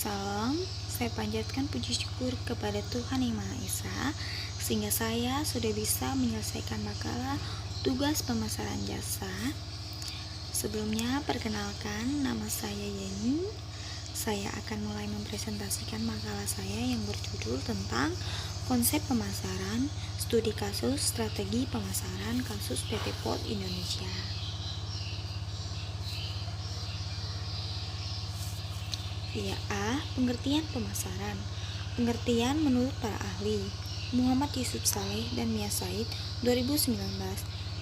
Salam, saya panjatkan puji syukur kepada Tuhan Yang Maha Esa sehingga saya sudah bisa menyelesaikan makalah tugas pemasaran jasa. Sebelumnya, perkenalkan, nama saya Yeni. Saya akan mulai mempresentasikan makalah saya yang berjudul tentang konsep pemasaran, studi kasus, strategi pemasaran kasus PT POT Indonesia. Ya A. Pengertian pemasaran. Pengertian menurut para ahli Muhammad Yusuf Saleh dan Mia Said 2019.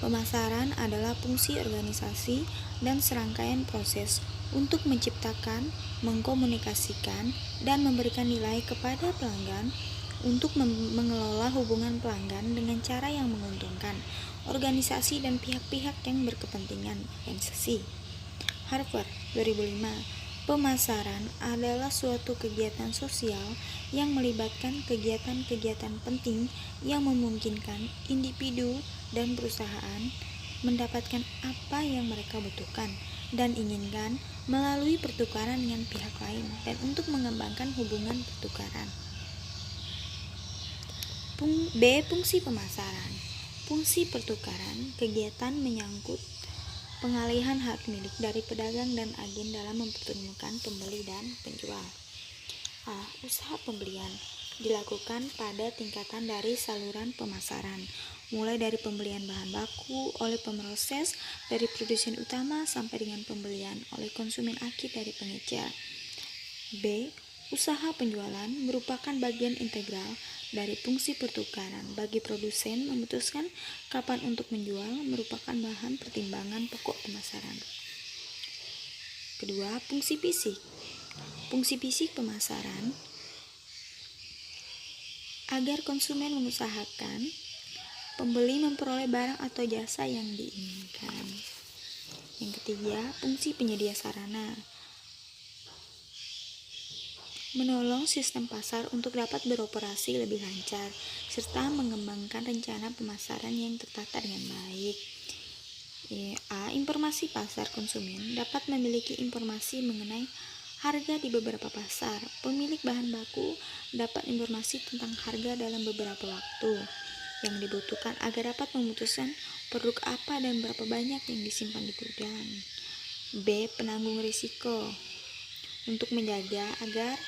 Pemasaran adalah fungsi organisasi dan serangkaian proses untuk menciptakan, mengkomunikasikan, dan memberikan nilai kepada pelanggan untuk mengelola hubungan pelanggan dengan cara yang menguntungkan organisasi dan pihak-pihak yang berkepentingan organisasi. Harvard 2005. Pemasaran adalah suatu kegiatan sosial yang melibatkan kegiatan-kegiatan penting yang memungkinkan individu dan perusahaan mendapatkan apa yang mereka butuhkan dan inginkan melalui pertukaran dengan pihak lain dan untuk mengembangkan hubungan pertukaran. B. Fungsi pemasaran. Fungsi pertukaran kegiatan menyangkut pengalihan hak milik dari pedagang dan agen dalam mempertemukan pembeli dan penjual. A. Usaha pembelian dilakukan pada tingkatan dari saluran pemasaran, mulai dari pembelian bahan baku oleh pemroses dari produsen utama sampai dengan pembelian oleh konsumen akhir dari pengecer. B. Usaha penjualan merupakan bagian integral dari fungsi pertukaran. Bagi produsen, memutuskan kapan untuk menjual merupakan bahan pertimbangan pokok pemasaran. Kedua, fungsi fisik. Fungsi fisik pemasaran agar konsumen mengusahakan pembeli memperoleh barang atau jasa yang diinginkan. Yang ketiga, fungsi penyedia sarana menolong sistem pasar untuk dapat beroperasi lebih lancar, serta mengembangkan rencana pemasaran yang tertata dengan baik. A. Informasi pasar. Konsumen dapat memiliki informasi mengenai harga di beberapa pasar. Pemilik bahan baku dapat informasi tentang harga dalam beberapa waktu yang dibutuhkan agar dapat memutuskan produk apa dan berapa banyak yang disimpan di gudang. B. Penanggung risiko untuk menjaga agar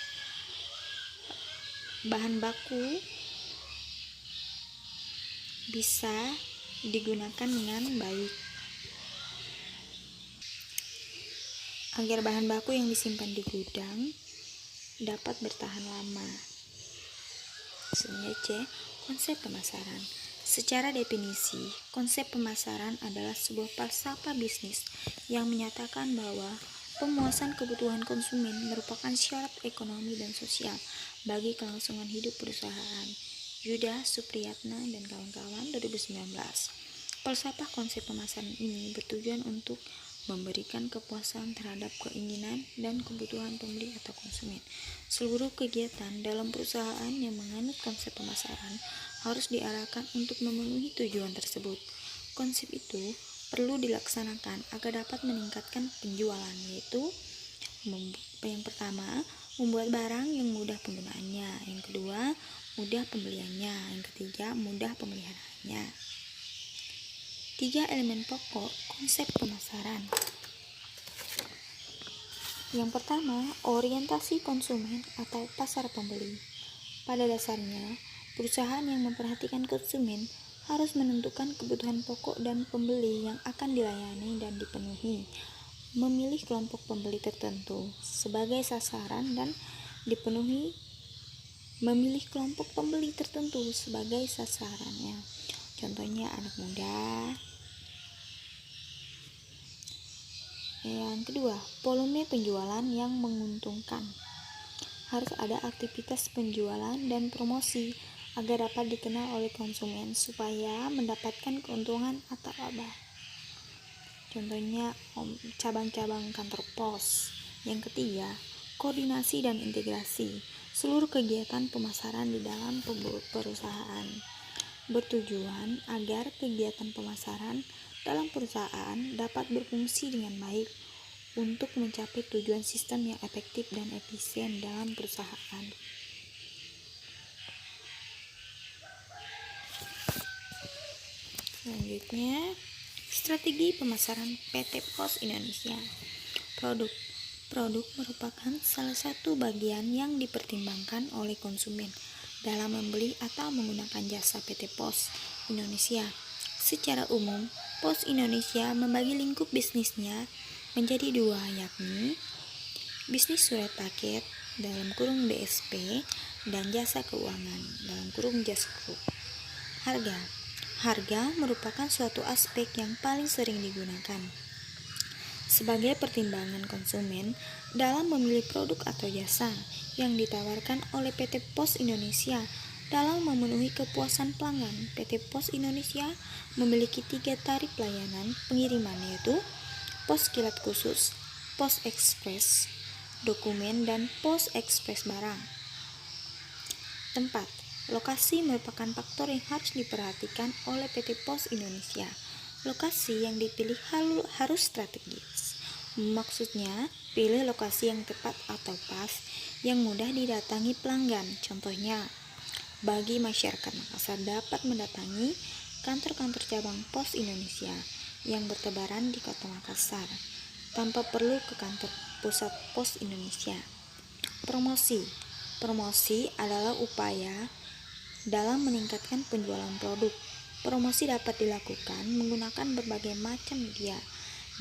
bahan baku bisa digunakan dengan baik, agar bahan baku yang disimpan di gudang dapat bertahan lama. Selanjutnya C. Konsep pemasaran. Secara definisi, konsep pemasaran adalah sebuah falsafah bisnis yang menyatakan bahwa pemuasan kebutuhan konsumen merupakan syarat ekonomi dan sosial bagi kelangsungan hidup perusahaan. Yuda Supriyatna dan kawan-kawan 2019. Falsafah konsep pemasaran ini bertujuan untuk memberikan kepuasan terhadap keinginan dan kebutuhan pembeli atau konsumen. Seluruh kegiatan dalam perusahaan yang menganut konsep pemasaran harus diarahkan untuk memenuhi tujuan tersebut. Konsep itu perlu dilaksanakan agar dapat meningkatkan penjualan, yaitu yang pertama, membuat barang yang mudah penggunaannya, yang kedua, mudah pembeliannya, yang ketiga, mudah pemeliharaannya. 3 elemen pokok konsep pemasaran. Yang pertama, orientasi konsumen atau pasar pembeli. Pada dasarnya, perusahaan yang memperhatikan konsumen harus menentukan kebutuhan pokok dan pembeli yang akan dilayani dan dipenuhi, memilih kelompok pembeli tertentu sebagai sasaran dan memilih kelompok pembeli tertentu sebagai sasarannya. Contohnya anak muda. Yang kedua, volume penjualan yang menguntungkan. Harus ada aktivitas penjualan dan promosi agar dapat dikenal oleh konsumen supaya mendapatkan keuntungan atau laba. Contohnya cabang-cabang kantor pos. Yang ketiga, koordinasi dan integrasi. Seluruh kegiatan pemasaran di dalam perusahaan bertujuan agar kegiatan pemasaran dalam perusahaan dapat berfungsi dengan baik untuk mencapai tujuan sistem yang efektif dan efisien dalam perusahaan. Selanjutnya, strategi pemasaran PT Pos Indonesia. Produk merupakan salah satu bagian yang dipertimbangkan oleh konsumen dalam membeli atau menggunakan jasa PT Pos Indonesia. Secara umum, Pos Indonesia membagi lingkup bisnisnya menjadi dua, yakni bisnis surat paket (BSP) dan jasa keuangan (JAS Group). Harga merupakan suatu aspek yang paling sering digunakan sebagai pertimbangan konsumen dalam memilih produk atau jasa yang ditawarkan oleh PT Pos Indonesia. Dalam memenuhi kepuasan pelanggan, PT Pos Indonesia memiliki 3 tarif layanan pengiriman, yaitu pos kilat khusus, pos ekspres dokumen, dan pos ekspres barang. Tempat lokasi merupakan faktor yang harus diperhatikan oleh PT Pos Indonesia. Lokasi yang dipilih harus strategis. Maksudnya, pilih lokasi yang tepat atau pas yang mudah didatangi pelanggan. Contohnya, bagi masyarakat Makassar dapat mendatangi kantor-kantor cabang Pos Indonesia yang bertebaran di Kota Makassar tanpa perlu ke kantor pusat Pos Indonesia. Promosi adalah upaya dalam meningkatkan penjualan produk. Promosi dapat dilakukan menggunakan berbagai macam media.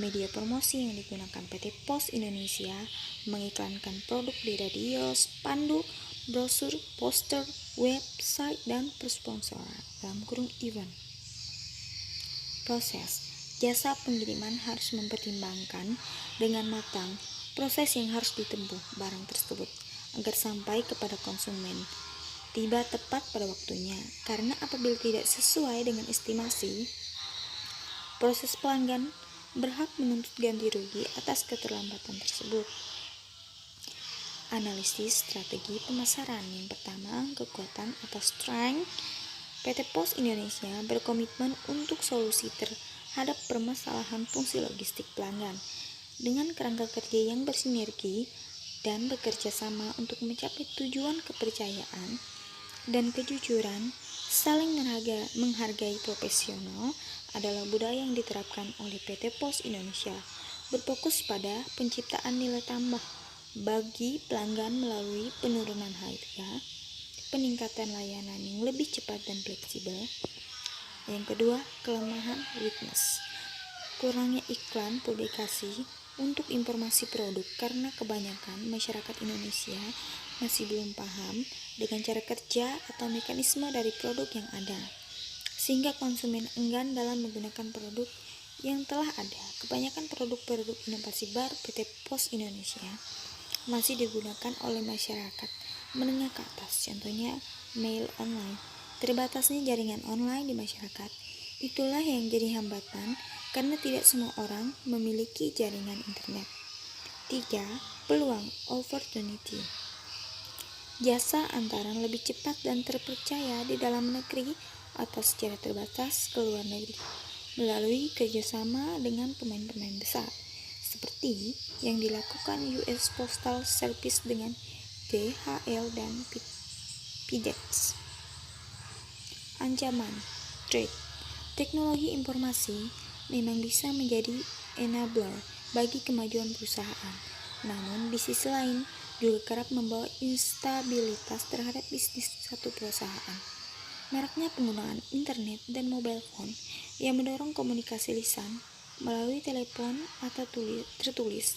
Media promosi yang digunakan PT Pos Indonesia mengiklankan produk di radio, spanduk, brosur, poster, website, dan persponsoran (event). Proses jasa pengiriman harus mempertimbangkan dengan matang proses yang harus ditempuh barang tersebut agar sampai kepada konsumen tiba tepat pada waktunya, karena apabila tidak sesuai dengan estimasi, proses pelanggan berhak menuntut ganti rugi atas keterlambatan tersebut. Analisis strategi pemasaran. Yang pertama, kekuatan atau strength. PT Pos Indonesia berkomitmen untuk solusi terhadap permasalahan fungsi logistik pelanggan dengan kerangka kerja yang bersinergi dan bekerja sama untuk mencapai tujuan. Kepercayaan dan kejujuran, saling menghargai profesional adalah budaya yang diterapkan oleh PT Pos Indonesia, berfokus pada penciptaan nilai tambah bagi pelanggan melalui penurunan harga, peningkatan layanan yang lebih cepat dan fleksibel. Yang kedua, kelemahan weakness. Kurangnya iklan publikasi untuk informasi produk karena kebanyakan masyarakat Indonesia masih belum paham dengan cara kerja atau mekanisme dari produk yang ada, sehingga konsumen enggan dalam menggunakan produk yang telah ada. Kebanyakan produk-produk inovasi baru PT Pos Indonesia masih digunakan oleh masyarakat menengah ke atas, contohnya mail online. Terbatasnya jaringan online di masyarakat, itulah yang jadi hambatan karena tidak semua orang memiliki jaringan internet. 3. Peluang opportunity. Jasa antara lebih cepat dan terpercaya di dalam negeri atau secara terbatas ke luar negeri melalui kerjasama dengan pemain-pemain besar, seperti yang dilakukan US Postal Service dengan DHL dan FedEx. Ancaman trade. Teknologi informasi memang bisa menjadi enabler bagi kemajuan perusahaan, namun di sisi lain juga kerap membawa instabilitas terhadap bisnis satu perusahaan. Maraknya penggunaan internet dan mobile phone yang mendorong komunikasi lisan melalui telepon atau tertulis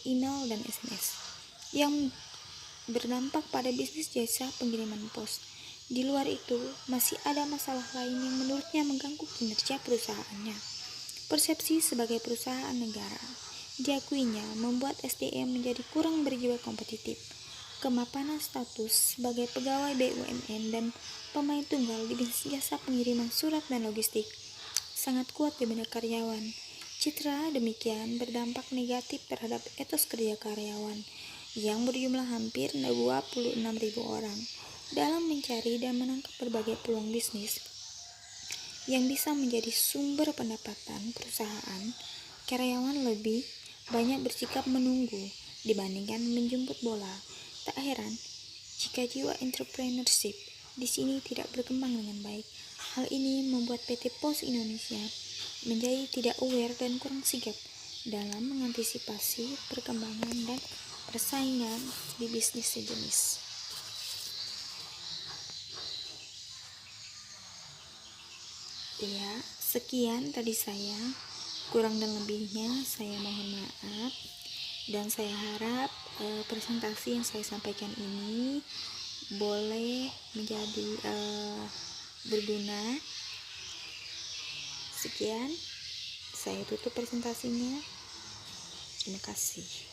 email dan SMS yang berdampak pada bisnis jasa pengiriman pos. Di luar itu, masih ada masalah lain yang menurutnya mengganggu kinerja perusahaannya. Persepsi sebagai perusahaan negara, diakuinya membuat SDM menjadi kurang berjiwa kompetitif. Kemapanan status sebagai pegawai BUMN dan pemain tunggal di bisnis jasa pengiriman surat dan logistik sangat kuat di benak karyawan. Citra demikian berdampak negatif terhadap etos kerja karyawan yang berjumlah hampir 26.000 orang dalam mencari dan menangkap berbagai peluang bisnis yang bisa menjadi sumber pendapatan perusahaan. Karyawan lebih banyak bersikap menunggu dibandingkan menjemput bola. Tak heran jika jiwa entrepreneurship di sini tidak berkembang dengan baik. Hal ini membuat PT Pos Indonesia menjadi tidak aware dan kurang sigap dalam mengantisipasi perkembangan dan persaingan di bisnis sejenis. Ya, sekian tadi saya. Kurang dan lebihnya saya mohon maaf, dan saya harap presentasi yang saya sampaikan ini boleh menjadi berguna. Sekian, saya tutup presentasinya. Terima kasih.